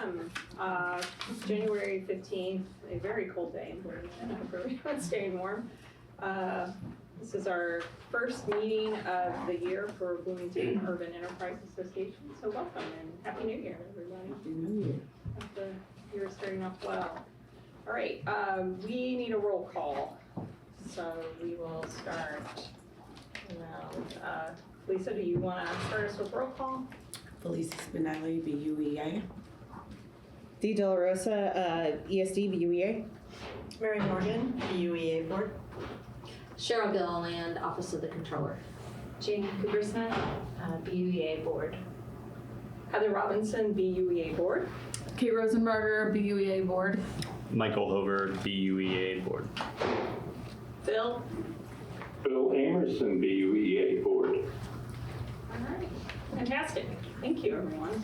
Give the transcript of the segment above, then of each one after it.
welcome. January 15th, a very cold day in Bloomington. I hope everyone's staying warm. This is our first meeting of the year for Bloomington Urban Enterprise Association. So welcome and Happy New Year, everybody. Happy New Year. Hope the year is starting off well. All right, we need a roll call. So we will start around, Lisa, do you want to start us with roll call? Felicia Spinelli, BUEA. Dee De La Rosa, ESD, BUEA. Mary Morgan, BUEA Board. Cheryl Gilliland, Office of the Controller. Jane Coopersmith, BUEA Board. Heather Robinson, BUEA Board. Kate Rosenberger, BUEA Board. Michael Hover, BUEA Board. Phil? Bill Amerson, BUEA Board. All right, fantastic. Thank you, everyone.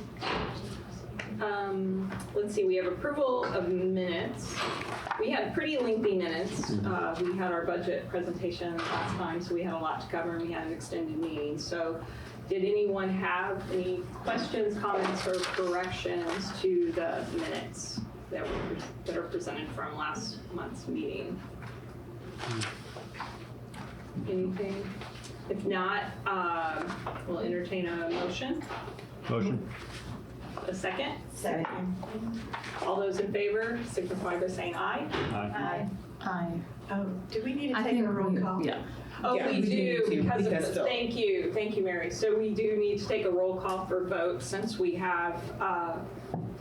Let's see, we have approval of minutes. We had pretty lengthy minutes. We had our budget presentation last time, so we had a lot to cover, and we had an extended meeting. So did anyone have any questions, comments, or corrections to the minutes that are presented from last month's meeting? Anything? If not, we'll entertain a motion. Motion. A second? Second. All those in favor signify by saying aye. Aye. Aye. Do we need to I take think a roll call? Yeah. Oh, Yeah, we we do, do, because of because the, Phil. thank you, Mary. So we do need to take a roll call for vote since we have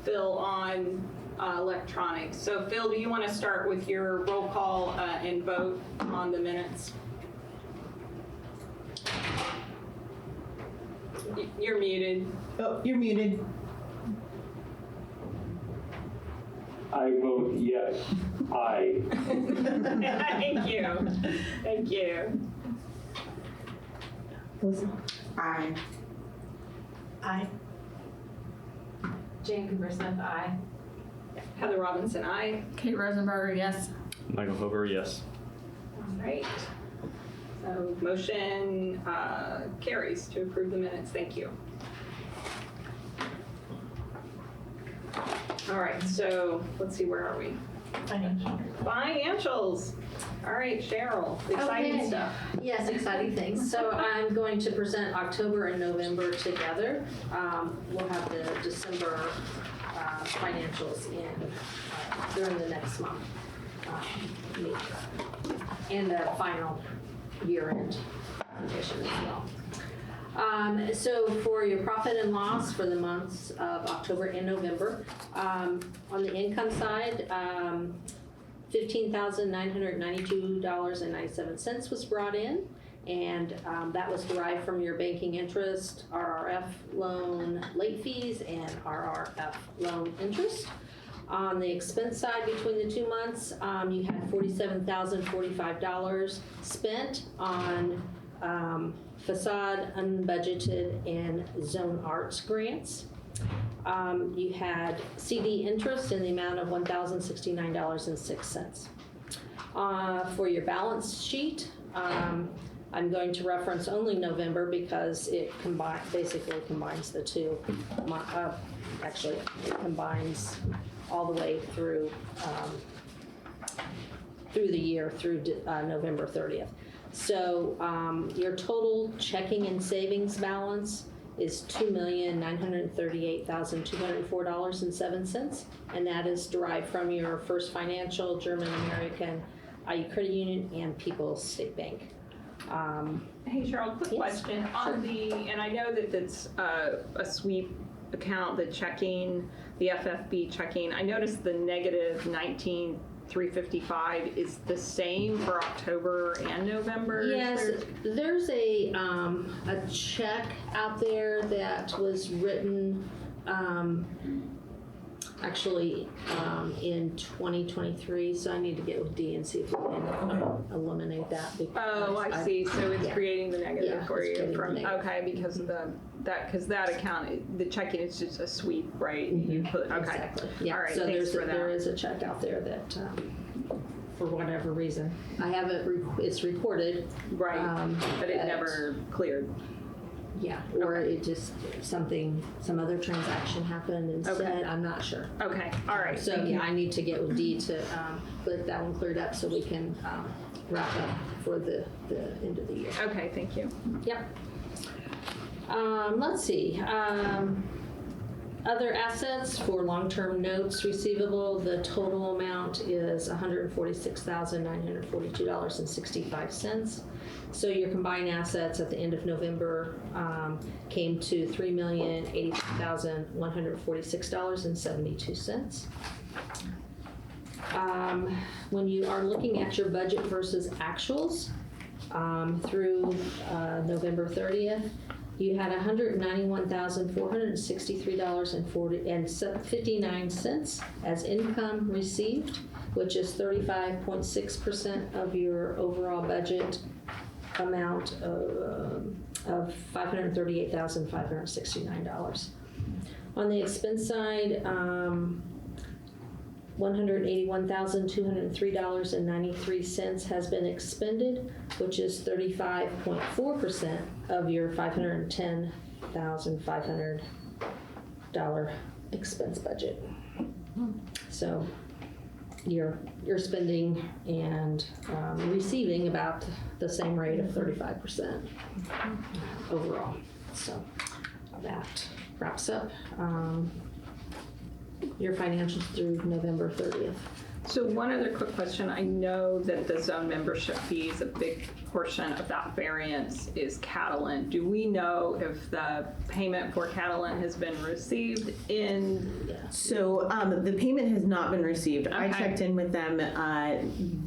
Phil on electronics. So Phil, do you want to start with your roll call and vote on the minutes? You're muted. Oh, you're muted. I vote yes. Aye. Thank you. Thank you. Aye. Aye. Jane Coopersmith, aye. Heather Robinson, aye. Kate Rosenberger, yes. Michael Hover, yes. All right. So motion carries to approve the minutes. Thank you. All right, so let's see, where are we? Financials. All right, Cheryl, exciting Okay. stuff. Yes, exciting things. So I'm going to present October and November together. We'll have the December financials in during the next month meeting. And the final year-end presentation as well. So for your profit and loss for the months of October and November, on the income side, $15,992.97 was brought in, and that was derived from your banking interest, RRF loan late fees, and RRF loan interest. On the expense side, between the 2 months, you had $47,045 spent on facade, unbudgeted, and zone arts grants. You had CD interest in the amount of $1,069.06. For your balance sheet, I'm going to reference only November because it basically combines the two. Actually, it combines all the way through the year through November 30th. So your total checking and savings balance is $2,938,204.07, and that is derived from your First Financial, German American, IU Credit Union, and People's State Bank. Hey, Cheryl, quick Yes, question on and I know that it's a sweep account, the checking, the FFB checking. I noticed the negative 19,355 is the same for October and November. Yes, there's a check out there that was written actually in 2023, so I need to get with Dee and see if we can eliminate that. Oh, I see. So it's creating the negative Yeah, for it's you creating from the negative. okay, because of that account, the checking is just a sweep, right? You put okay. Exactly. Yeah. All right. So Thanks for there that. is a check out there that, for whatever reason, I haven't. It's recorded. Right, but it never cleared. Yeah, or it just, some other transaction happened instead, Okay. I'm not sure. Okay, all right. So, thank you. yeah, I need to get with Dee to get that one cleared up so we can wrap up for the end of the year. Okay, thank you. Yep. Let's see. Other assets for long-term notes receivable, the total amount is $146,942.65. So your combined assets at the end of November came to $3,083,146.72. When you are looking at your budget versus actuals through November 30th, you had $191,463.59 as income received, which is 35.6% of your overall budget amount of $538,569. On the expense side, $181,203.93 has been expended, which is 35.4% of your $510,500 expense budget. So you're spending and receiving about the same rate of 35% overall. So that wraps up your financials through November 30th. So one other quick question. I know that the zone membership fee is a big portion of that variance is Catalan. Do we know if the payment for Catalan has been received in? So the payment has not been received. I Okay. checked in with them.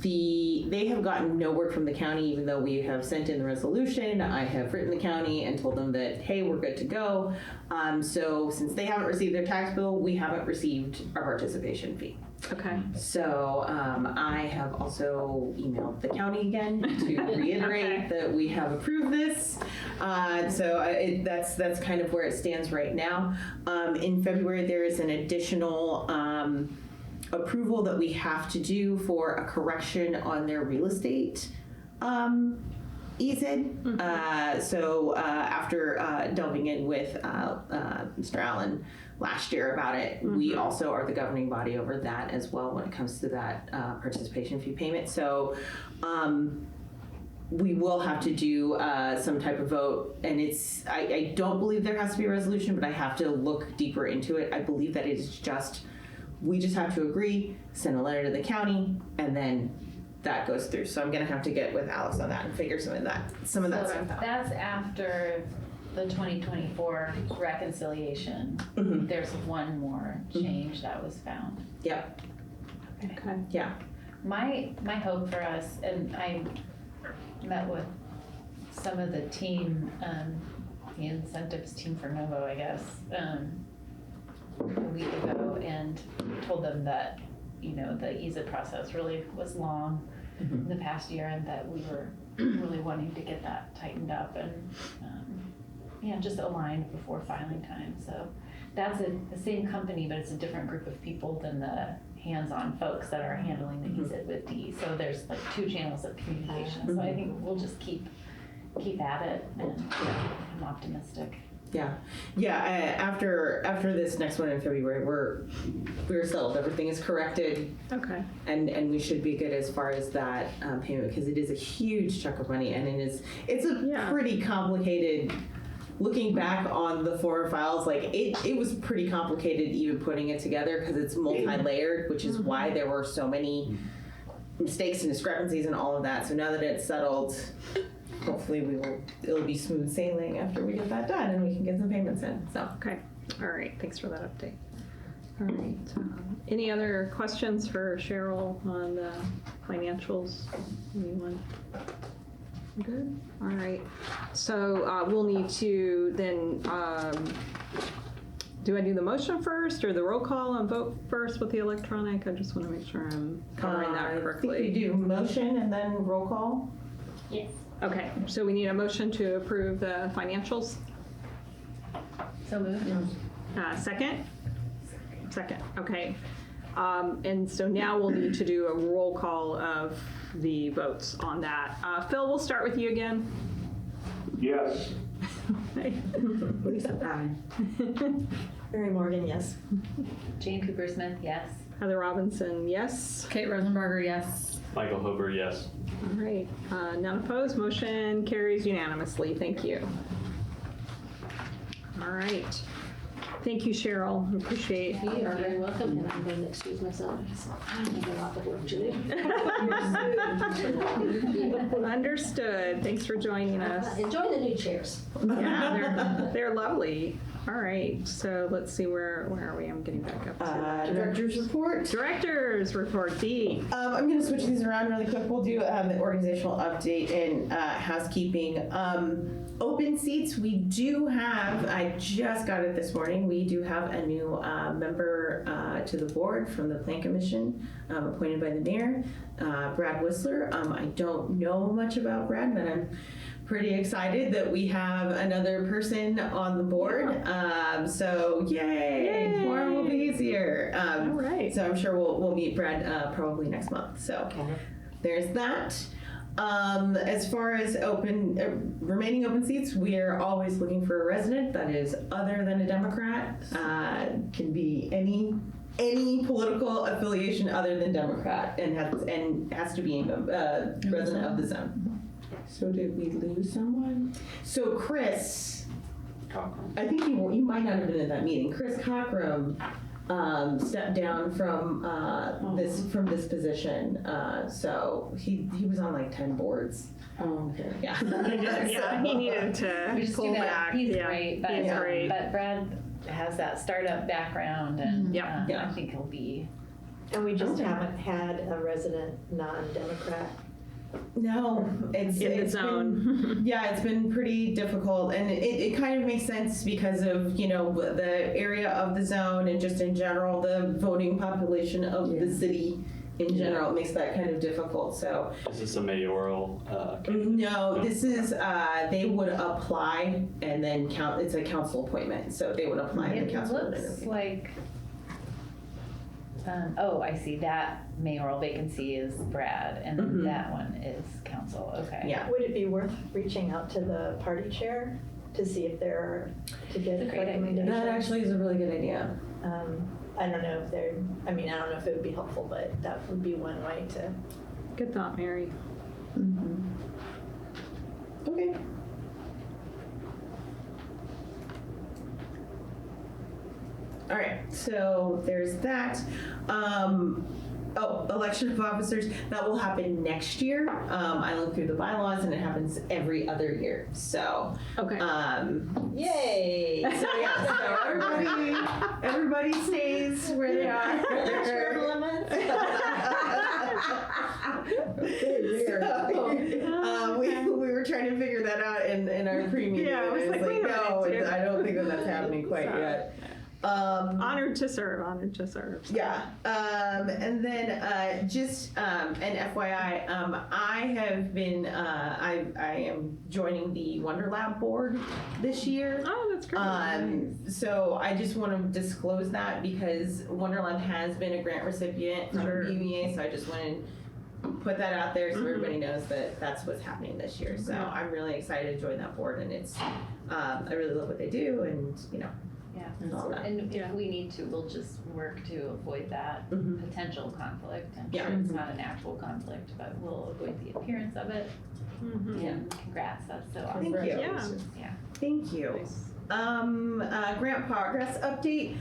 They have gotten no word from the county, even though we have sent in the resolution. I have written the county and told them that, hey, we're good to go. So since they haven't received their tax bill, we haven't received our participation fee. Okay. So I have also emailed the county again to reiterate that we have approved this. That's kind of where it stands right now. In February, there is an additional approval that we have to do for a correction on their real estate EZID. After delving in with Mr. Allen last year about it, we also are the governing body over that as well when it comes to that participation fee payment. So we will have to do some type of vote, and I don't believe there has to be a resolution, but I have to look deeper into it. I believe that it is we just have to agree, send a letter to the county, and then that goes through. So I'm gonna have to get with Alex on that and figure some of that stuff out. That's after the 2024 reconciliation. Mhm. There's one more change that was found. Yep. Okay. Yeah. My hope for us, and I met with some of the team, the incentives team for Novo, I guess, a week ago, and told them that, the EZID process really was long in the past year, and that we were really wanting to get that tightened up and just aligned before filing time. So that's the same company, but it's a different group of people than the hands-on folks that are handling the EZID with Dee. So there's like two channels of communication. So I think we'll just keep at it, and I'm optimistic. Yeah. After this next one in February, we're settled. Everything is corrected, Okay. and we should be good as far as that payment, because it is a huge chunk of money, and it's a pretty complicated. Looking back on the former files, like it was pretty complicated even putting it together, because it's multi-layered, which is why there were so many mistakes and discrepancies and all of that. So now that it's settled, hopefully it'll be smooth sailing after we get that done and we can get some payments in. So Okay. All right. Thanks for that update. All right. Any other questions for Cheryl on the financials? Anyone? Good. All right. So we'll need to then, do I do the motion first or the roll call and vote first with the electronic? I just want to make sure I'm covering that I think correctly. we do motion and then roll call. Yes. Okay. So we need a motion to approve the financials. So moved. Second? Second. Okay. And so now we'll need to do a roll call of the votes on that. Phil, we'll start with you again. Yes. Lisa, aye. Mary Morgan, yes. Jane Cooper Smith, yes. Heather Robinson, yes. Kate Rosenberger, yes. Michael Hover, yes. All right, none opposed, motion carries unanimously. Thank you. All right. Thank you, Cheryl. Appreciate You are very welcome, and I'm going to excuse myself. I have a lot of work to do. Understood. Thanks for joining us. Enjoy the new chairs. Yeah, they're lovely. All right, so let's see, where are we? I'm getting back up to Director's report. Directors report, D. I'm going to switch these around really quick. We'll do the organizational update and housekeeping. Open seats, we do have, I just got it this morning, we do have a new member to the board from the Plan Commission, appointed by the mayor, Brad Whistler. I don't know much about Brad, but I'm pretty excited that we have another person on the board. So yay, more will be easier. All right. So I'm sure we'll meet Brad probably next month. So there's that. As far as remaining open seats, we are always looking for a resident that is other than a Democrat. Can be any political affiliation other than Democrat, and has to be a resident of the zone. So did we lose someone? So Chris, I think you might not have been in that meeting. Chris Cockrum stepped down from this position. So he was on like 10 boards. Oh, okay. Yeah. Yeah, he needed to We just pull do that. back. He's Yeah. great, but, He's great. but Brad has that startup background, and Yep. Yeah. I think he'll be. And we just haven't had a resident non-Democrat. No, it's In the it's zone. it's been pretty difficult, and it kind of makes sense because of the area of the zone and just in general the voting population of the city in general. It makes that kind of difficult. So Is this a mayoral? no, this is they would apply and then count. It's a council appointment, so they would apply and the It council would looks interview. like. Oh, I see. That mayoral vacancy is Brad, and Mhm. that one is council. Okay. Yeah. Would it be worth reaching out to the party chair to see if there are, to get That's a great idea. recommendations? That actually is a really good idea. I don't know if they're, I don't know if it would be helpful, but that would be one way to. Good thought, Mary. Okay. All right, so there's that. Election of officers, that will happen next year. I looked through the bylaws and it happens every other year. So, Okay. Yay! so everybody stays where they are. Term limits? So, we were trying to figure that out in our pre-meeting. Yeah, I was and like, it's wait a no, minute, I don't think that's happening quite So- yet. Honored to serve, honored to serve. Yeah, and then just an FYI, I have been I am joining the Wonder Lab board this year. Oh, that's great. So I just want to disclose that because Wonder Lab has been a grant recipient from Sure. UEA, so I just wanted to put that out there so everybody knows that that's what's happening this year. So I'm really excited to join that board, and it's I really love what they do, and Yeah. and all that. And if we need to, we'll just work to avoid that Mhm. potential conflict. I'm Yeah. sure it's not an actual conflict, but we'll avoid the appearance of it. Mhm. And congrats, that's so awesome. Thank you. Yeah. Yeah. Thank you. Nice. Grant progress update.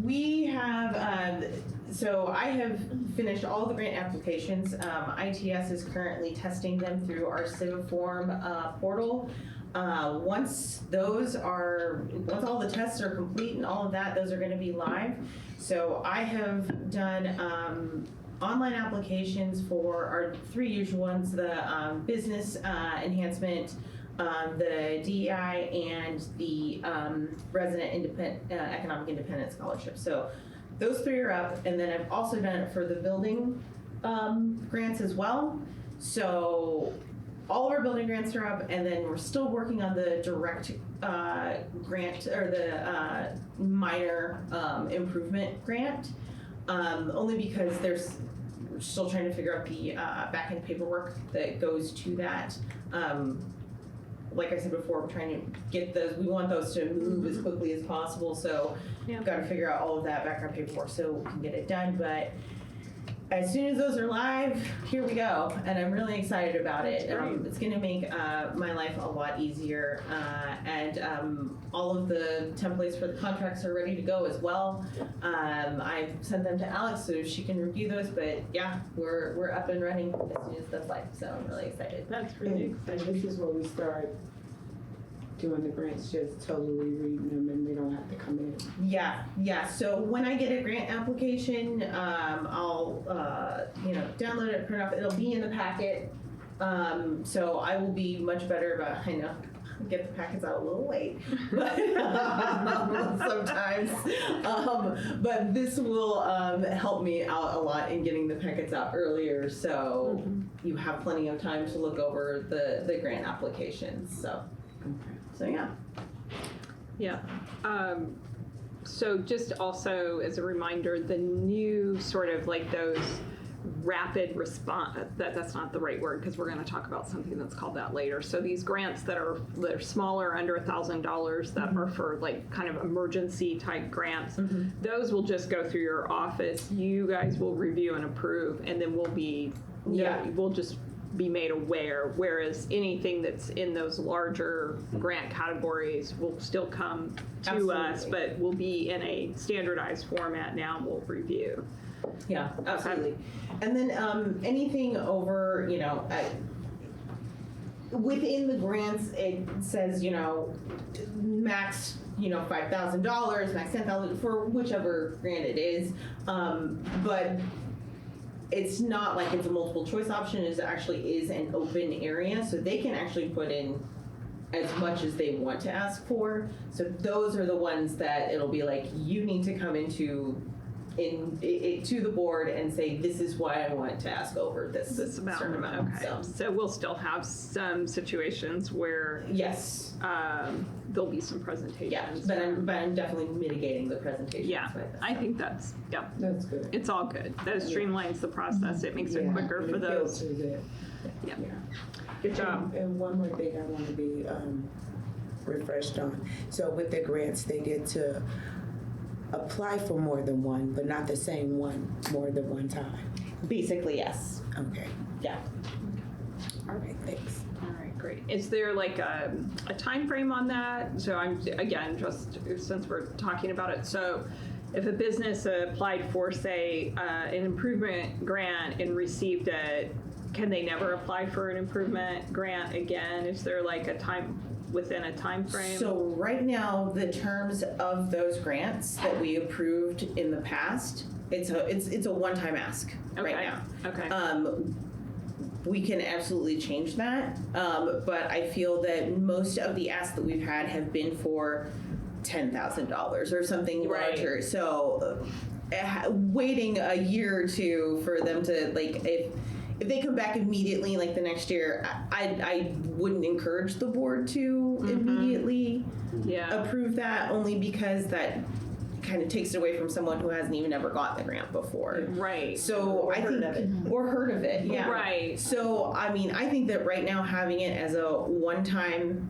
We have, so I have finished all the grant applications. ITS is currently testing them through our Civiform portal. Once all the tests are complete and all of that, those are gonna be live. So I have done, online applications for our three usual ones, the business enhancement, the DEI, and the resident economic independence scholarship. So those three are up, and then I've also done it for the building grants as well. So all of our building grants are up, and then we're still working on the direct grant, or the minor improvement grant, only because we're still trying to figure out the back end paperwork that goes to that. like I said before, we're trying to get those, we want those to move as quickly as possible, so Yeah. we've got to figure out all of that background paperwork so we can get it done, but as soon as those are live, here we go, and I'm really excited about it. It's going to make my life a lot easier, and all of the templates for the contracts are ready to go as well. I've sent them to Alex so she can review those, but yeah, we're up and running as soon as that's live, so I'm really excited. That's really And exciting. this is where we start doing the grants, just totally reading them and they don't have to come in. Yeah. So when I get a grant application, I'll download it, print it off. It'll be in the packet. So I will be much better about. I know, get the packets out a little late, but sometimes. But this will help me out a lot in getting the packets out earlier, so you have plenty of time to look over the grant applications. So yeah. Yeah. So just also as a reminder, the new sort of like those rapid response, that's not the right word because we're going to talk about something that's called that later. So these grants that are smaller, under $1,000, that are for like kind of emergency type grants, those will just go through your office. You guys will review and approve, and then we'll just be made aware, whereas anything that's in those larger grant categories will still come to us, but will be in a standardized format now, and we'll review. Yeah, absolutely. And then anything over, within the grants, it says, max, $5,000, max $10,000 for whichever grant it is. But it's not like it's a multiple choice option. It actually is an open area, so they can actually put in as much as they want to ask for. So those are the ones that it'll be like, you need to come to the board and say, this is why I want to ask over this Amount. certain amount. Okay. So we'll still have some situations where Yes. there'll be some presentations. Yeah, but I'm definitely mitigating the presentations. Yeah, with this. I think that's That's good. it's all good. That streamlines the process. It makes it Yeah, quicker and for it those. filters it. Yeah. Good job. And one more thing I want to be refreshed on. So with the grants, they get to apply for more than one, but not the same one more than one time. Basically, yes. Okay. Yeah. All right, thanks. All right, great. Is there like a time frame on that? So I'm, again, just since we're talking about it, so if a business applied for, say, an improvement grant and received it, can they never apply for an improvement grant again? Is there like a time, within a time frame? So right now, the terms of those grants that we approved in the past, it's a one-time ask right now. Okay. We can absolutely change that, but I feel that most of the asks that we've had have been for $10,000 or something Right. larger. So waiting a year or two for them to, like, if they come back immediately, like the next year, I wouldn't encourage the board to immediately Yeah. approve that, only because that kind of takes it away from someone who hasn't even ever gotten the grant before. Right. So I think, or heard of it, yeah. Right. So, I mean, I think that right now having it as a one-time,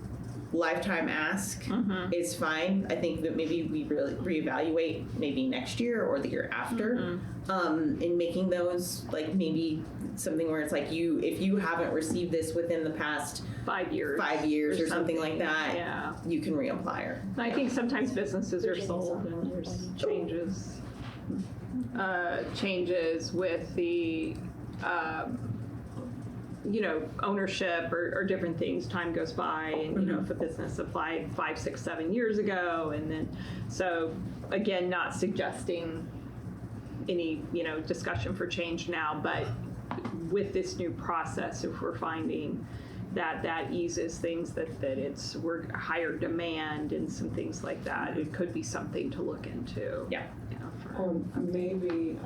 lifetime ask is fine. I think that maybe we really reevaluate maybe next year or the year after, in making those like maybe something where it's like if you haven't received this within the past 5 years. 5 years or something like that, Yeah. you can reapply. I think sometimes businesses are sold and there's changes with the, ownership or different things. Time goes by, and if a business applied 5, 6, 7 years ago, and then so again, not suggesting any discussion for change now, but with this new process, if we're finding that eases things, that we're higher demand and some things like that, it could be something to look into. Yeah. Maybe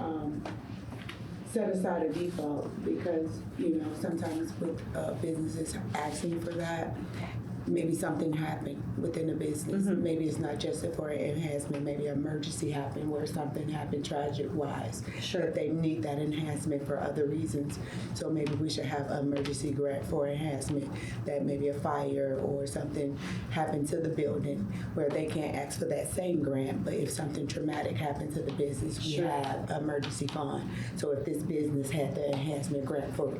set aside a default because, Sometimes with businesses asking for that, maybe something happened within the business. Maybe it's not just for an enhancement. Maybe an emergency happened where something happened tragic-wise. Sure. That they need that enhancement for other reasons. So maybe we should have an emergency grant for enhancement. That maybe a fire or something happened to the building where they can't ask for that same grant. But if something traumatic happened to the business, we have emergency fund. So if this business had the enhancement grant for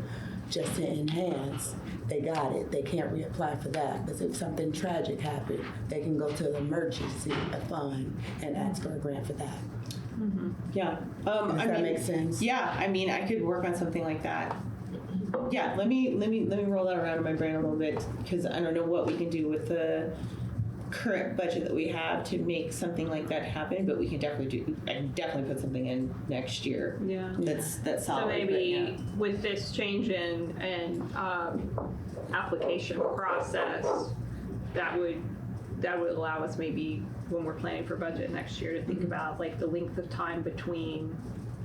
just to enhance, they got it. They can't reapply for that. But if something tragic happened, they can go to the emergency fund and ask for a grant for that. Yeah. Does that make sense? Yeah, I mean, I could work on something like that. Yeah, let me roll that around in my brain a little bit, because I don't know what we can do with the current budget that we have to make something like that happen, but we can definitely I can definitely put something in next year. Yeah. That's solid. So but maybe yeah. with this change in application process, that would allow us maybe when we're planning for budget next year to think about like the length of time between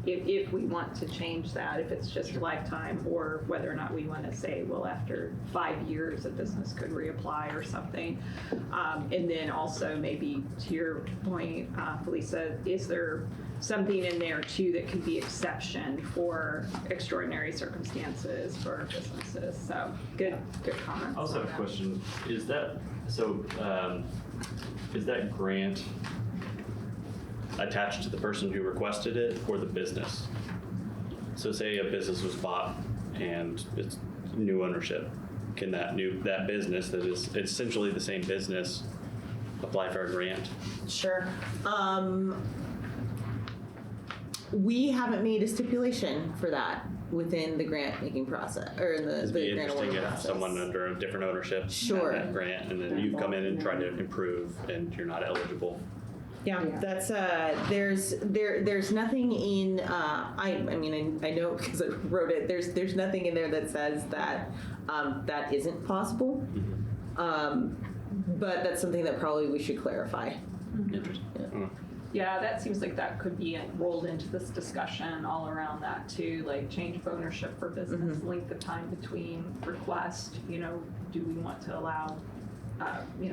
if we want to change that, if it's just lifetime, or whether or not we want to say, well, after 5 years, a business could reapply or something. And then also maybe to your point, Felisa, is there something in there too that could be exception for extraordinary circumstances for businesses? So good comments. I also have a question. Is that grant attached to the person who requested it or the business? So say a business was bought and it's new ownership. Can that business that is essentially the same business apply for a grant? Sure. We haven't made a stipulation for that within the grant making process or in It'd the be grant interesting award if process. someone under a different ownership Sure. had that grant, and then you've come in and tried to improve, and you're not eligible. Yeah, that's there's nothing in I mean I know because I wrote it. There's nothing in there that says that that isn't possible. But that's something that probably we should clarify. Interesting. Yeah. Yeah, that seems like that could be rolled into this discussion all around that too, like change of ownership for business, length of time between request, do we want to allow,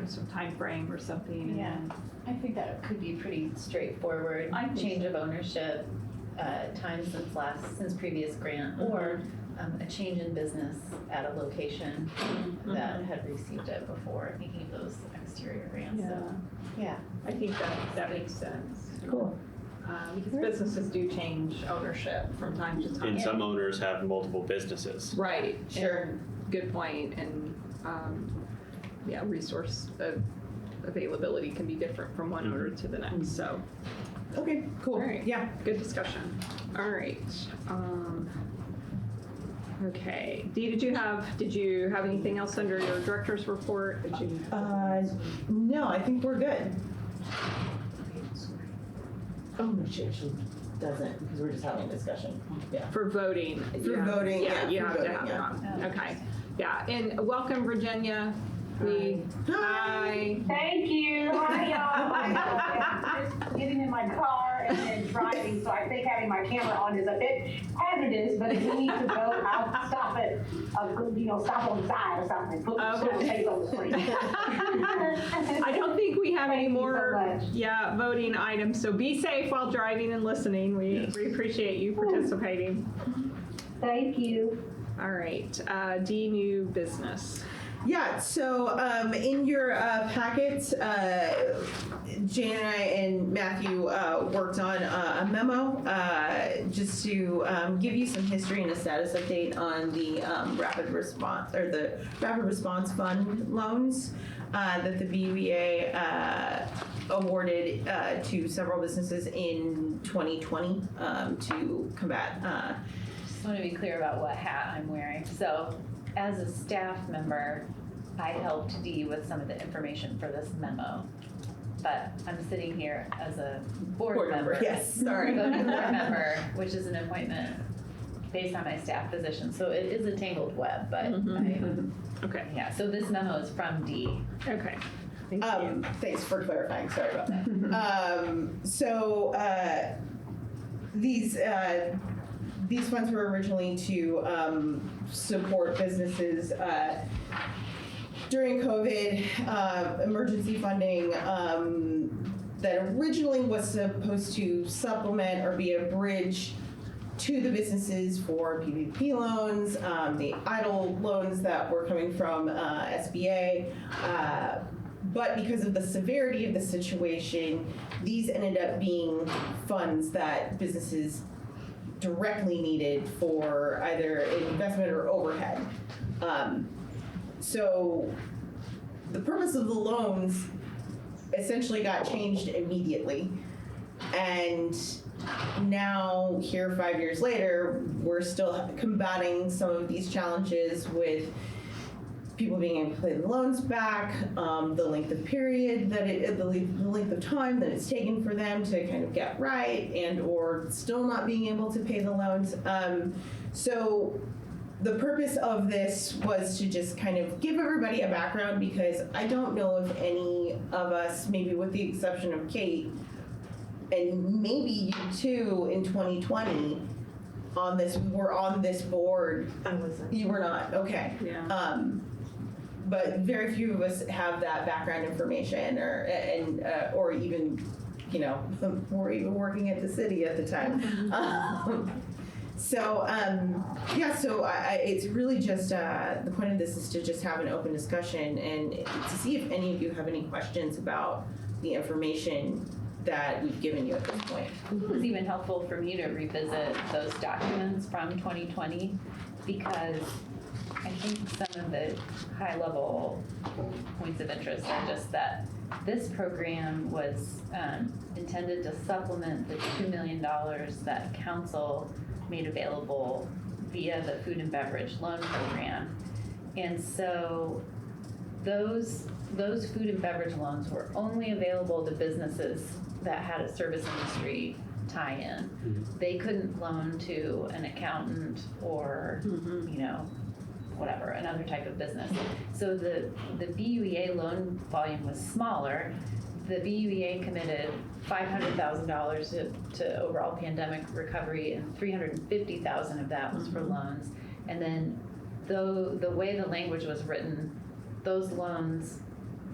some time frame or something? And Yeah, then- I think that could be pretty straightforward. I think Change so. of ownership, time since previous grant, or a change in business at a location that had received it before, thinking of those exterior grants. Yeah, So, yeah. I think that makes sense. Cool. Because businesses do change ownership from time to time. And some owners have multiple businesses. Right, Sure. and good point, and resource availability can be different from one owner to the next, so. Okay. Cool. All right. Yeah. Good discussion. All right. Okay. Dee, did you have anything else under your director's report? Did you? No, I think we're good. Oh no, she doesn't because we're just having a discussion. Yeah. For voting. For voting, yeah, You for have to voting, have it yeah. on. Okay. Yeah, and welcome, Virginia. Hi. Thank you. Hi, y'all. I'm just getting in my car and then driving, so I think having my camera on is a bit hazardous, but if we need to vote, I'll stop it, stop on the side or something, put the face on the screen. I don't think we have any Thank you more, so much. voting items, so be safe while driving and listening. We appreciate you participating. Thank you. All right, D, new business. Yeah, so in your packets, Jane and I and Matthew worked on a memo just to give you some history and a status update on the rapid response fund loans that the BUEA awarded to several businesses in 2020 to combat. Just want to be clear about what hat I'm wearing. So, as a staff member, I helped Dee with some of the information for this memo. But I'm sitting here as a board member. Yes, sorry. Voting board member, which is an appointment based on my staff position. So it is a tangled web, but Okay. yeah. So this memo is from Dee. Okay. Thank you. Thanks for clarifying. Sorry about that. So these funds were originally to support businesses during COVID, emergency funding that originally was supposed to supplement or be a bridge to the businesses for PPP loans, the EIDL loans that were coming from SBA. But because of the severity of the situation, these ended up being funds that businesses directly needed for either investment or overhead. So the purpose of the loans essentially got changed immediately. And now, here 5 years later, we're still combating some of these challenges with people being able to pay the loans back, the length of period that the length of time that it's taken for them to kind of get right, and or still not being able to pay the loans. So the purpose of this was to just kind of give everybody a background, because I don't know if any of us, maybe with the exception of Kate, and maybe you too in 2020, were on this board. I wasn't. You were not, okay. Yeah. But very few of us have that background information, or even, were even working at the city at the time. So it's really just, the point of this is to just have an open discussion and to see if any of you have any questions about the information that we've given you at this point. It was even helpful for me to revisit those documents from 2020, because I think some of the high-level points of interest are just that this program was intended to supplement the $2 million that council made available via the food and beverage loan program. And so those food and beverage loans were only available to businesses that had a service industry tie-in. They couldn't loan to an accountant or, whatever, another type of business. So the BUEA loan volume was smaller. The BUEA committed $500,000 to overall pandemic recovery, and $350,000 of that was for loans. And then the way the language was written, those loans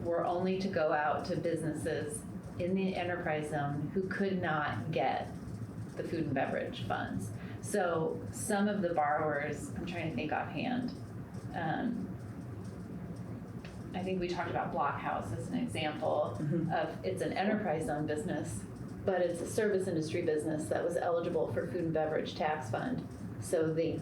were only to go out to businesses in the enterprise zone who could not get the food and beverage funds. So some of the borrowers, I'm trying to think offhand, I think we talked about Blockhouse as an example of, it's an enterprise zone business, but it's a service industry business that was eligible for food and beverage tax fund. So they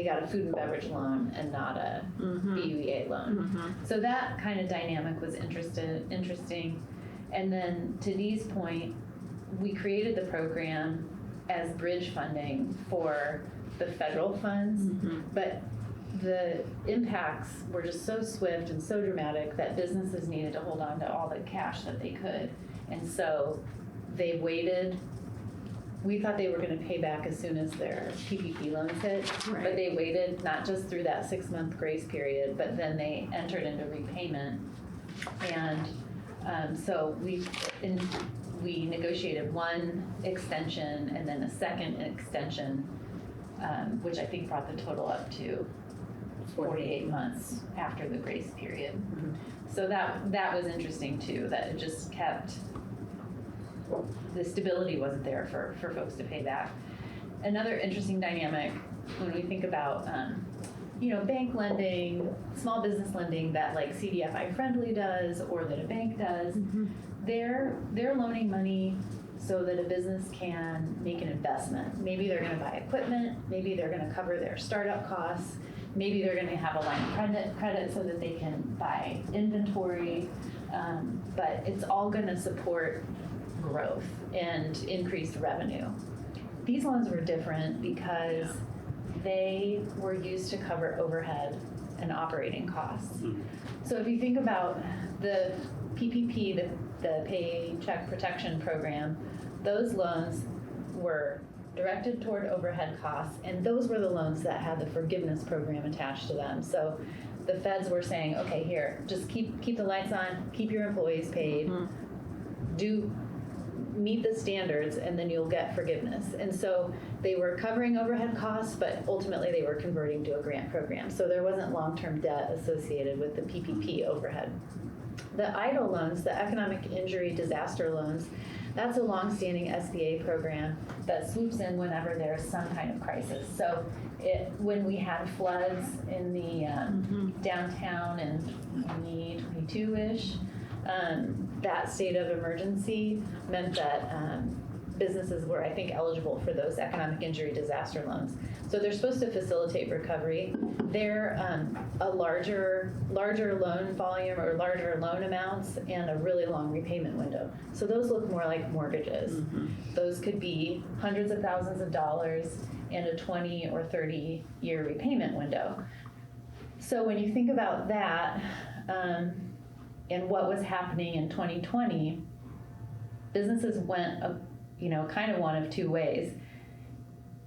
got a food and beverage loan and not a BUEA loan. So that kind of dynamic was interesting. And then to Dee's point, we created the program as bridge funding for the federal funds, but the impacts were just so swift and so dramatic that businesses needed to hold on to all the cash that they could. And so they waited. We thought they were going to pay back as soon as their PPP loans hit, but they waited not just through that 6-month grace period, but then they entered into repayment. And so we negotiated one extension and then a second extension, which I think brought the total up to 48 months after the grace period. So that was interesting too, that it just kept, the stability wasn't there for folks to pay back. Another interesting dynamic when we think about bank lending, small business lending that like CDFI Friendly does or that a bank does, they're loaning money so that a business can make an investment. Maybe they're going to buy equipment, maybe they're going to cover their startup costs, maybe they're going to have a line of credit so that they can buy inventory, but it's all going to support growth and increased revenue. These loans were different because they were used to cover overhead and operating costs. So if you think about the PPP, the Paycheck Protection Program, those loans were directed toward overhead costs, and those were the loans that had the forgiveness program attached to them. So the feds were saying, okay, here, just keep the lights on, keep your employees paid, meet the standards and then you'll get forgiveness. And so they were covering overhead costs, but ultimately they were converting to a grant program. So there wasn't long-term debt associated with the PPP overhead. The EIDL loans, the economic injury disaster loans, that's a long-standing SBA program that swoops in whenever there's some kind of crisis. So when we had floods in the downtown in 2022-ish, that state of emergency meant that businesses were, I think, eligible for those economic injury disaster loans. So they're supposed to facilitate recovery. They're a larger loan volume or larger loan amounts and a really long repayment window. So those look more like mortgages. Those could be hundreds of thousands of dollars and a 20 or 30 year repayment window. So when you think about that and what was happening in 2020, businesses went kind of one of two ways.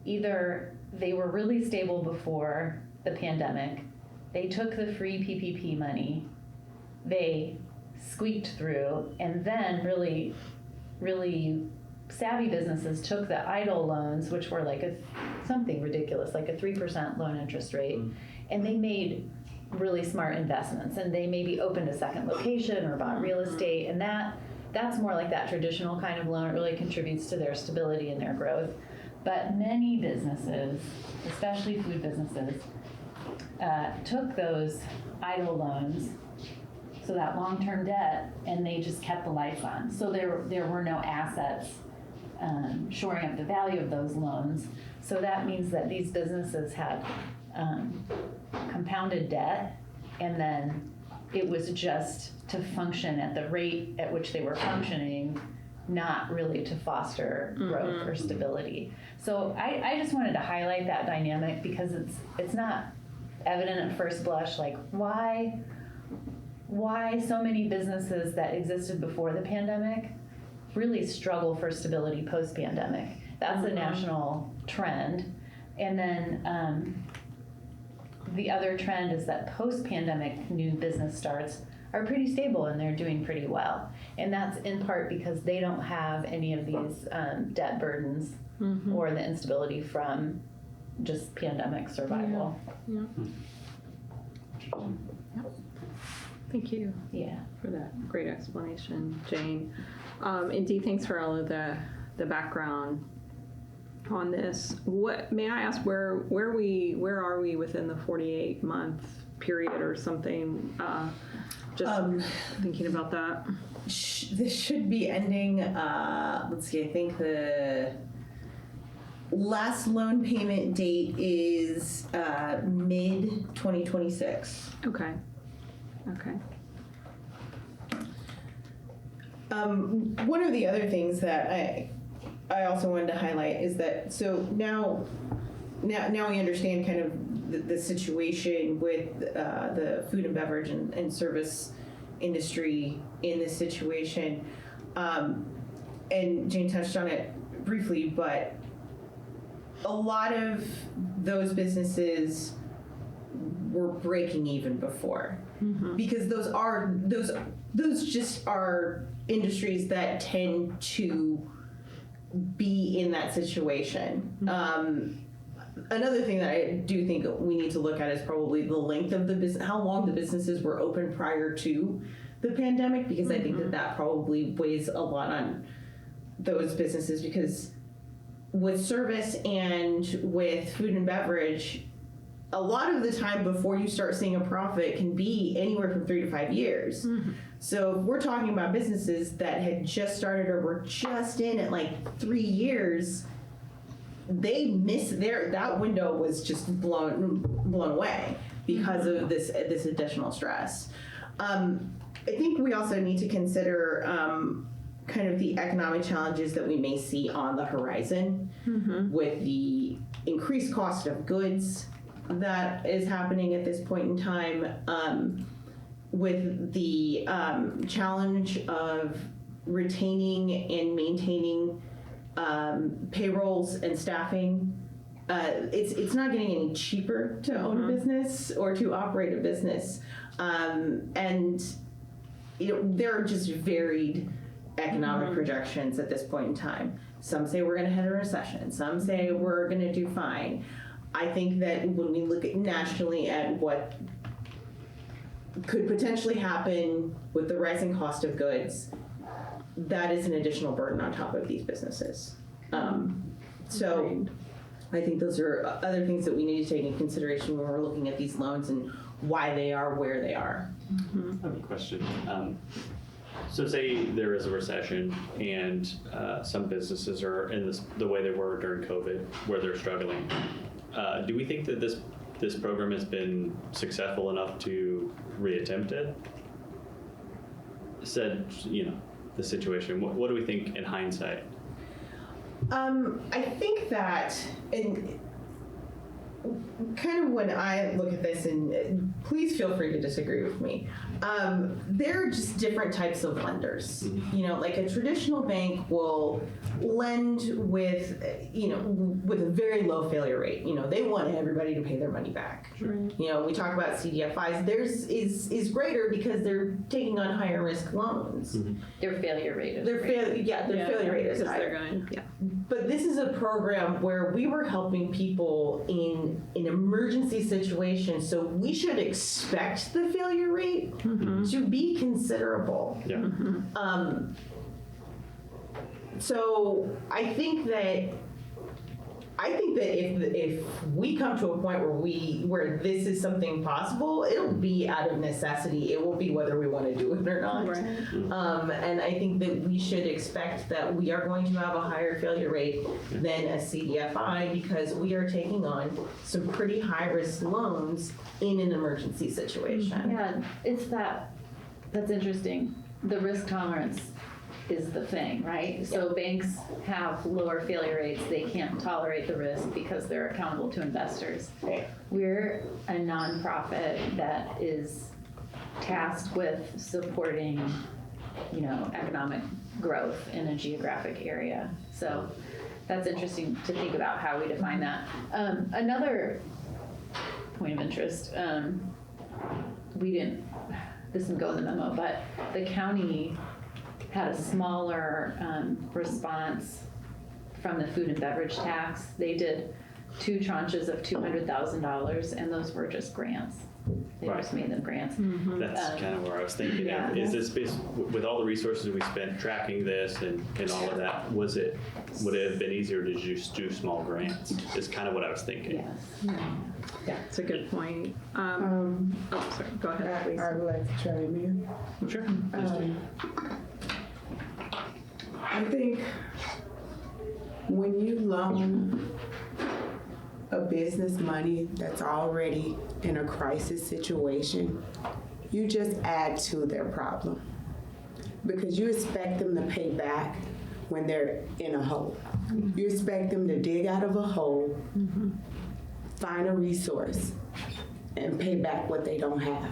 Either they were really stable before the pandemic, they took the free PPP money, they squeaked through, and then really, really savvy businesses took the EIDL loans, which were like something ridiculous, like a 3% loan interest rate, and they made really smart investments, and they maybe opened a second location or bought real estate, and that's more like that traditional kind of loan. It really contributes to their stability and their growth. But many businesses, especially food businesses, took those EIDL loans, so that long-term debt, and they just kept the lights on. So there were no assets shoring up the value of those loans. So that means that these businesses had compounded debt, and then it was just to function at the rate at which they were functioning, not really to foster growth or stability. So I just wanted to highlight that dynamic because it's not evident at first blush, like why so many businesses that existed before the pandemic really struggle for stability post-pandemic. That's a national trend. And then the other trend is that post-pandemic new business starts are pretty stable and they're doing pretty well. And that's in part because they don't have any of these debt burdens or the instability from just pandemic survival. Yeah. Thank you. Yeah. For that great explanation, Jane. And Dee, thanks for all of the background on this. What may I ask? Where are we within the 48-month period or something? Just thinking about that. This should be ending. Let's see. I think the last loan payment date is mid 2026. Okay. One of the other things that I also wanted to highlight is that now we understand kind of the situation with the food and beverage and service industry in this situation, and Jane touched on it briefly, but a lot of those businesses were breaking even before, because those just are industries that tend to be in that situation. Another thing that I do think we need to look at is probably the length of the business, how long the businesses were open prior to the pandemic, because I think that probably weighs a lot on those businesses, because with service and with food and beverage, a lot of the time before you start seeing a profit can be anywhere from 3 to 5 years. So if we're talking about businesses that had just started or were just in at like 3 years, they missed that window was just blown away because of this additional stress. I think we also need to consider kind of the economic challenges that we may see on the horizon with the increased cost of goods that is happening at this point in time, with the challenge of retaining and maintaining payrolls and staffing. It's not getting any cheaper to own a business or to operate a business, and there are just varied economic projections at this point in time. Some say we're going to head a recession. Some say we're going to do fine. I think that when we look at nationally at what could potentially happen with the rising cost of goods, that is an additional burden on top of these businesses. So I think those are other things that we need to take into consideration when we're looking at these loans and why they are where they are. I have a question. So say there is a recession and some businesses are in the way they were during COVID, where they're struggling. Do we think that this program has been successful enough to reattempt it? Said, the situation. What do we think in hindsight? I think that, and kind of when I look at this, and please feel free to disagree with me, there are just different types of lenders. Like a traditional bank will lend with, with a very low failure rate. They want everybody to pay their money back. Sure. We talk about CDFIs. Theirs is greater because they're taking on higher risk loans. Their failure rate is Their failure rate is Because higher. they're going, But this is a program where we were helping people in an emergency situation, so we should expect the failure rate to be considerable. Yeah. So I think that if we come to a point where this is something possible, it'll be out of necessity. It will be whether we want to do it or not. Right. And I think that we should expect that we are going to have a higher failure rate than a CDFI because we are taking on some pretty high risk loans in an emergency situation. Yeah, that's interesting. The risk tolerance is the thing, right? So banks have lower failure rates. They can't tolerate the risk because they're accountable to investors. Right. We're a nonprofit that is tasked with supporting, economic growth in a geographic area. So that's interesting to think about how we define that. Another point of interest, this didn't go in the memo, but the county had a smaller response from the food and beverage tax. They did 2 tranches of $200,000, and those were just grants. They just made them grants. That's kind of where I was thinking. Is this with all the resources we spent tracking this and all of that? Would it have been easier to just do small grants? Is kind of what I was thinking. Yes. Yeah, it's a good point. Sorry, go ahead, please. I'd like to chime in. Sure. I think when you loan a business money that's already in a crisis situation, you just add to their problem because you expect them to pay back when they're in a hole. You expect them to dig out of a hole, find a resource, and pay back what they don't have.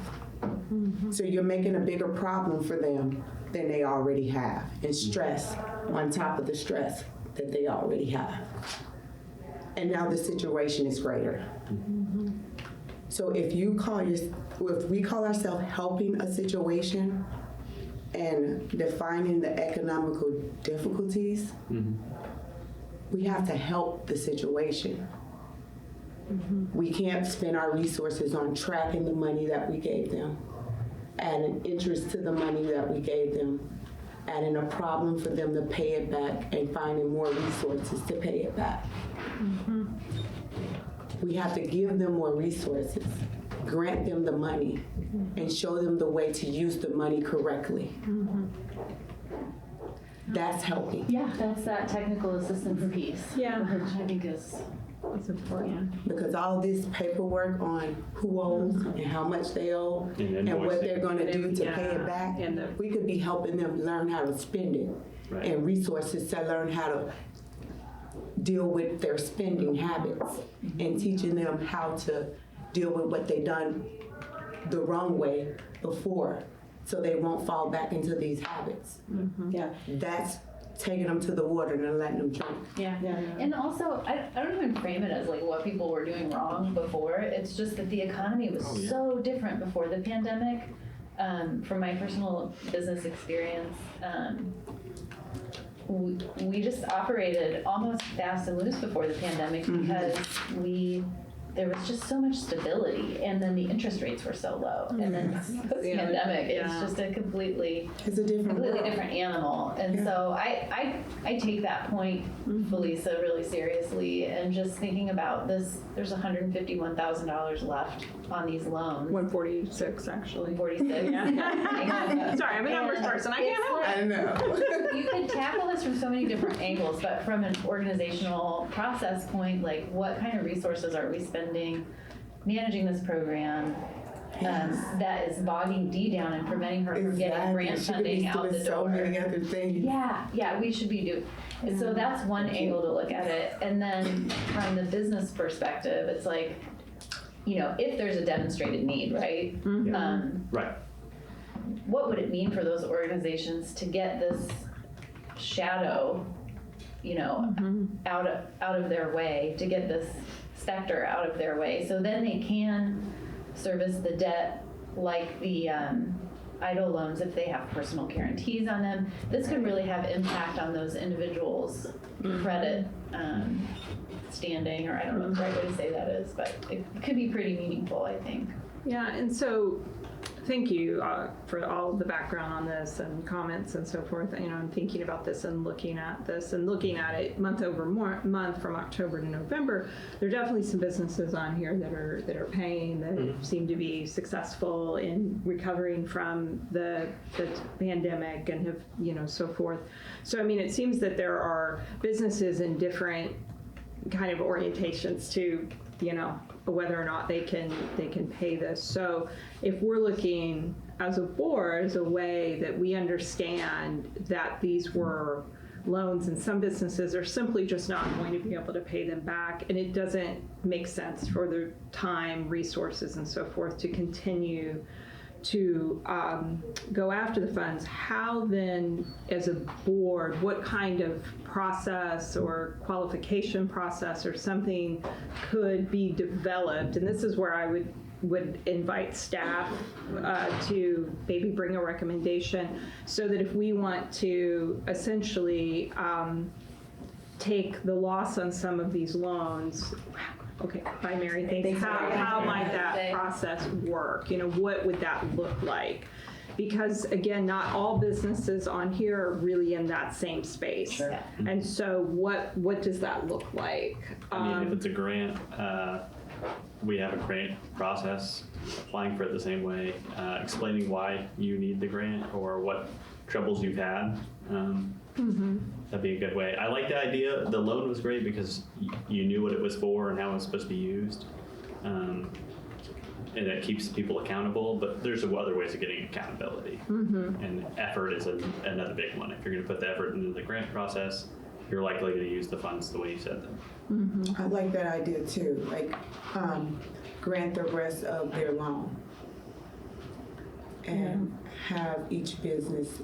So you're making a bigger problem for them than they already have, and stress on top of the stress that they already have. And now the situation is greater. So if we call ourselves helping a situation and defining the economical difficulties, we have to help the situation. We can't spend our resources on tracking the money that we gave them, adding interest to the money that we gave them, adding a problem for them to pay it back, and finding more resources to pay it back. We have to give them more resources, grant them the money, and show them the way to use the money correctly. That's helping. Yeah, that's that technical assistance piece. Yeah. Which I think is important. Because all this paperwork on who owes and how much they owe And and what they're invoicing. gonna do to pay it back, we could be helping them learn how to spend it Right. and resources to learn how to deal with their spending habits and teaching them how to deal with what they done the wrong way before so they won't fall back into these habits. Yeah. That's taking them to the water and letting them drink. Yeah. And also, I don't even frame it as like what people were doing wrong before. It's just that the economy was so different before the pandemic from my personal business experience, we just operated almost fast and loose before the pandemic because there was just so much stability, and then the interest rates were so low, and then post-pandemic, it's just a completely different animal. And so I take that point, Felisa, really seriously, and just thinking about this, there's $151,000 left on these loans. 146 actually. 146. Yeah. Sorry, I'm a numbers person. I can't help it. I know. You could tackle this from so many different angles, but from an organizational process point, like what kind of resources are we spending managing this program that is bogging Dee down and preventing her from getting grant funding out the door? So many other things. Yeah, we should be doing. And so that's one angle to look at it. And then from the business perspective, it's like, if there's a demonstrated need, right? Right. What would it mean for those organizations to get this shadow, out of their way, to get this specter out of their way, so then they can service the debt like the EIDL loans if they have personal guarantees on them. This could really have impact on those individuals' credit standing, or I don't know what the right way to say that is, but it could be pretty meaningful, I think. Yeah, and so thank you for all of the background on this and comments and so forth. I'm thinking about this and looking at it month over month from October to November. There are definitely some businesses on here that are paying, that seem to be successful in recovering from the pandemic and have, so forth. So, it seems that there are businesses in different kind of orientations to, whether or not they can pay this. So if we're looking as a board as a way that we understand that these were loans and some businesses are simply just not going to be able to pay them back, and it doesn't make sense for their time, resources, and so forth to continue to go after the funds, how then, as a board, what kind of process or qualification process or something could be developed? And this is where I would invite staff to maybe bring a recommendation, so that if we want to essentially take the loss on some of these loans. Okay, bye Mary, thanks. How might that process work? What would that look like? Because again, not all businesses on here are really in that same space. Sure. And so what does that look like? If it's a grant, we have a grant process, applying for it the same way, explaining why you need the grant or what troubles you've had. That'd be a good way. I like the idea. The loan was great because you knew what it was for and how it was supposed to be used. And it keeps people accountable, but there's other ways of getting accountability. And effort is another big one. If you're going to put the effort into the grant process, you're likely to use the funds the way you said them. I like that idea too, like grant the rest of their loan and have each business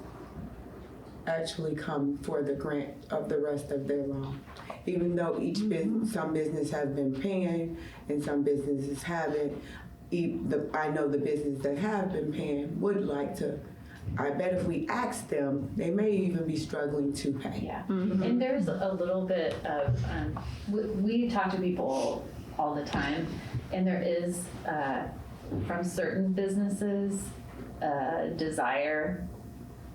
actually come for the grant of the rest of their loan. Even though some business have been paying and some businesses haven't, I know the businesses that have been paying would like to. I bet if we ask them, they may even be struggling to pay. Yeah, and there's a little bit of, we talk to people all the time, and there is, from certain businesses, desire,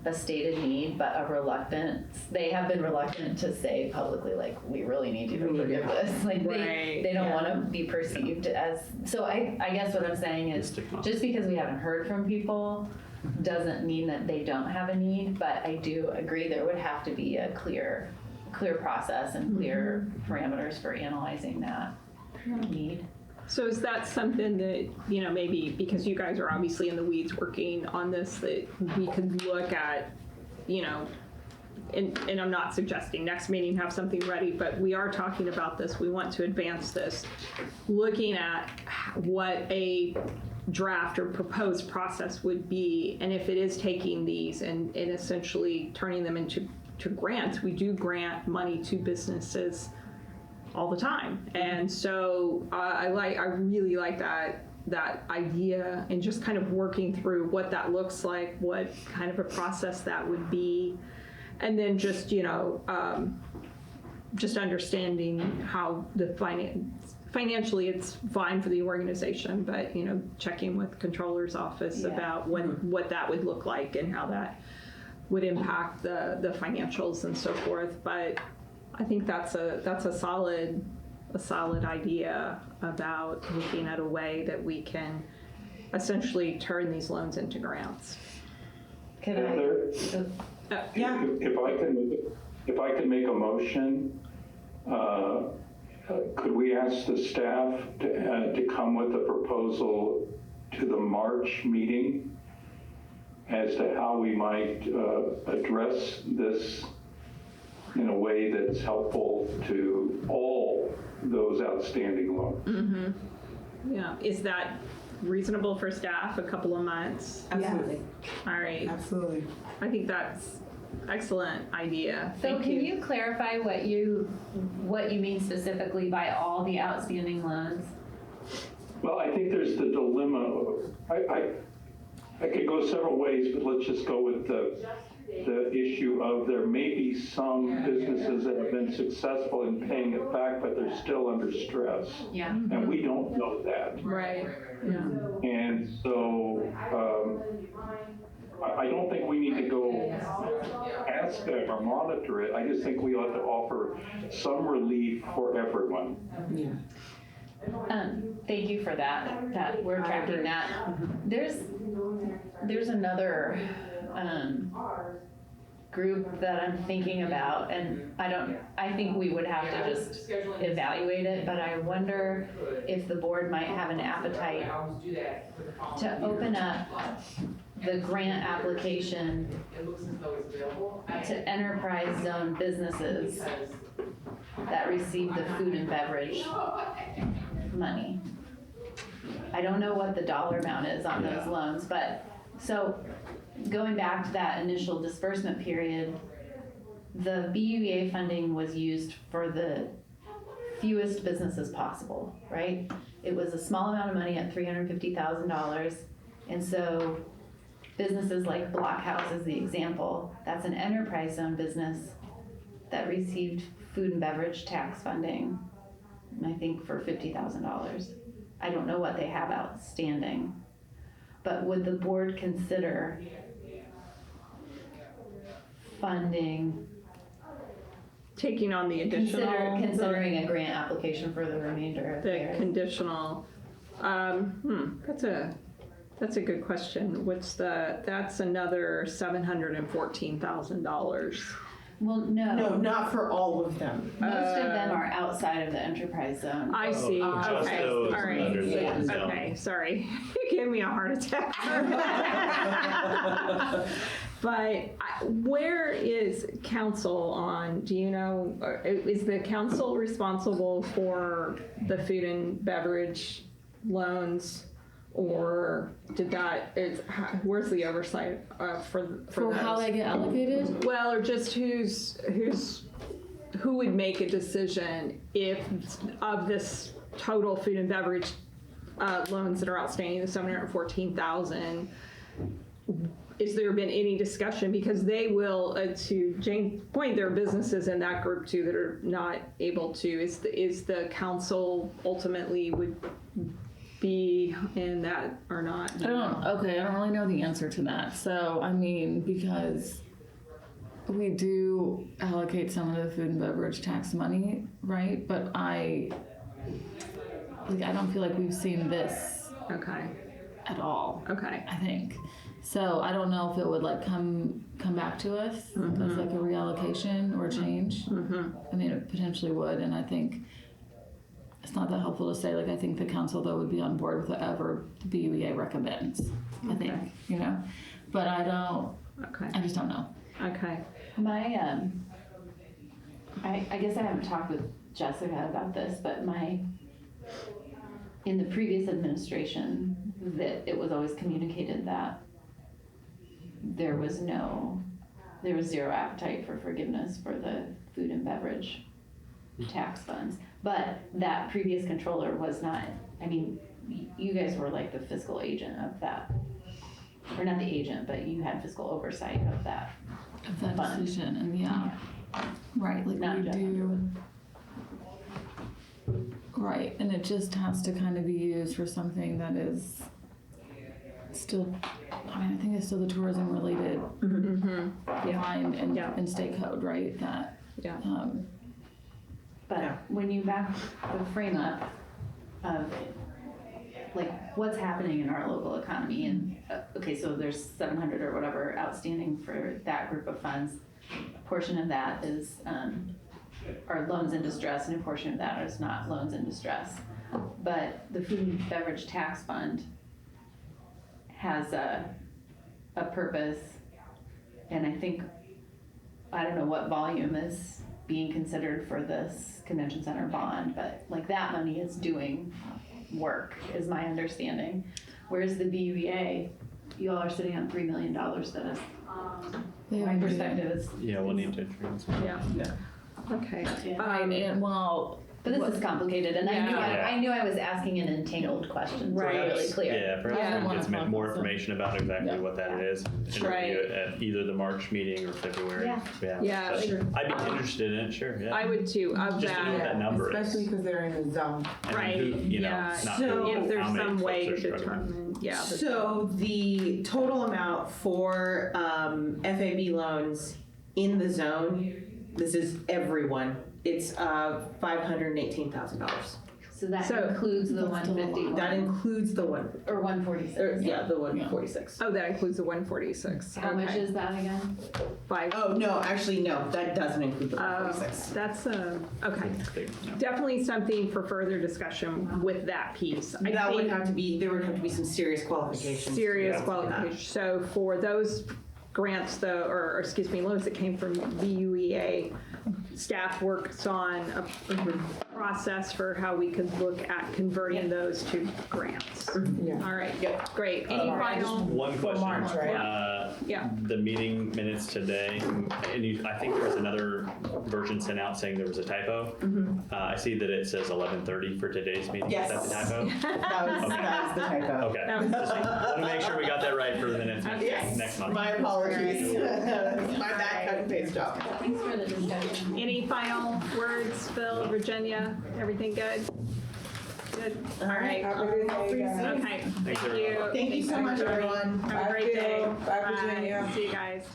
a stated need, but a reluctance. They have been reluctant to say publicly, like, we really need you to forgive this. Like, they don't want to be perceived as. So I guess what I'm saying is, just because we haven't heard from people doesn't mean that they don't have a need, but I do agree there would have to be a clear process and clear parameters for analyzing that need. So is that something that, maybe because you guys are obviously in the weeds working on this, that we could look at, and I'm not suggesting next meeting have something ready, but we are talking about this. We want to advance this, looking at what a draft or proposed process would be, and if it is taking these and essentially turning them into grants. We do grant money to businesses all the time, and so I really like that that idea and just kind of working through what that looks like, what kind of a process that would be. And then just, just understanding how the financially it's fine for the organization, but, checking with controller's office about what that would look like and how that would impact the financials and so forth. But I think that's a solid idea about looking at a way that we can essentially turn these loans into grants. Can Heather, Yeah. if I can make a motion, could we ask the staff to come with a proposal to the March meeting as to how we might address this in a way that's helpful to all those outstanding loans? Mm-hmm. Yeah. Is that reasonable for staff? A couple of months? Absolutely. All right. Absolutely. I think that's excellent idea. So Thank can you clarify what you mean specifically by all the outstanding loans? Well, I think there's the dilemma. I could go several ways, but let's just go with the issue of there may be some businesses that have been successful in paying it back, but they're still under stress. Yeah. And we don't know that. Right. Yeah. And so I don't think we need to go ask them or monitor it. I just think we ought to offer some relief for everyone. Yeah. Thank you for that we're tracking that. There's another group that I'm thinking about, and I think we would have to just evaluate it, but I wonder if the board might have an appetite to open up the grant application to enterprise zone businesses that receive the food and beverage money. I don't know what the dollar amount is on those loans, but so going back to that initial disbursement period, the BUEA funding was used for the fewest businesses possible, right? It was a small amount of money at $350,000. And so businesses like Blockhouse is the example. That's an enterprise zone business that received food and beverage tax funding, I think for $50,000. I don't know what they have outstanding, but would the board consider funding, Taking on the additional. considering a grant application for the remainder of The theirs? conditional. That's a good question. That's another $714,000. Well, No, not for all of them. most of them are outside of the enterprise zone. I see. Just Okay. those All right. under the Yeah. zone. Okay. Sorry. You gave me a heart attack. But where is council on, do you know, is the council responsible for the food and beverage loans? Or where's the oversight for how those? they get allocated? Well, or just who would make a decision if of this total food and beverage loans that are outstanding, the 714,000, has there been any discussion? Because they will, to Jane's point, there are businesses in that group too that are not able to. Is the council ultimately would be in that or not? I don't really know the answer to that. So, I mean, because we do allocate some of the food and beverage tax money, right? But I don't feel like we've seen this Okay. at all. Okay. I think. So I don't know if it would like come back to us as like a reallocation or change. I mean, it potentially would, and I think it's not that helpful to say. Like, I think the council though would be on board with whatever the BUEA recommends. I think, but I don't. Okay. I just don't know. Okay. My, I guess I haven't talked with Jessica about this, but in the previous administration, that it was always communicated that there was zero appetite for forgiveness for the food and beverage tax funds. But that previous controller was not, you guys were like the fiscal agent of that, or not the agent, but you had fiscal oversight of that. Of that Fund. decision, and yeah, right, like Not we Jeff do. Underwood. Right, and it just has to kind of be used for something that is still, I mean, I think it's still the tourism related line in state code, right? That, Yeah. But when you back the frame up of like what's happening in our local economy, and okay, so there's 700 or whatever outstanding for that group of funds. A portion of that is are loans in distress, and a portion of that is not loans in distress. But the food and beverage tax fund has a purpose, and I think, I don't know what volume is being considered for this convention center bond, but like that money is doing work, is my understanding. Whereas the BUEA, you all are sitting on $3 million that is, my perspective is. Yeah, we'll need to transfer. Yeah. Okay. and well, But this is complicated, and Yeah. I knew I was asking an entangled question, to be Right. really clear. Yeah, perhaps Yeah. we can get some more information about exactly what that is. And Right. review it at either the March meeting or February. Yeah. Yeah, But sure. I'd be interested in it, sure, yeah. I would too, of Just to know what that. that number is. Especially because they're in the zone. And Right, who, you know, yeah. not So- who, If there's how many some way to folks are struggling. determine, yeah. So the total amount for FAB loans in the zone, this is everyone, it's $518,000. So that So- includes the That's still a 150, lot. That includes the one, or 146. or, yeah, the 146. Oh, that includes the 146. How much Okay. is that again? Five. Oh, no, actually, no, that doesn't include the 146. That's, okay. Big, no. Definitely something for further discussion with that piece. I That would think have to be, there would have to be some serious qualifications. serious Yeah. qualification. So for those grants, or excuse me, loans that came from BUEA, staff works on a process for how we could look at converting those to grants. Yeah. All right, Yep. great. Any final? One question. March, right? Yeah. The meeting minutes today, and I think there was another version sent out saying there was a typo. I see that it says 11:30 for today's meeting. Yes. Is that the typo? That was the typo. Okay. That was- Just want to make sure we got that right for the minutes Yes. next month. My apologies. My bad cut and paste job. Thanks for the discussion. Any final words, Phil, Virginia? Everything good? Good. All right. Have a good day, guys. Okay. Thank everyone. you. Thank you so much, everyone. Have a Bye, great day. Phil. Bye, Virginia. See you guys.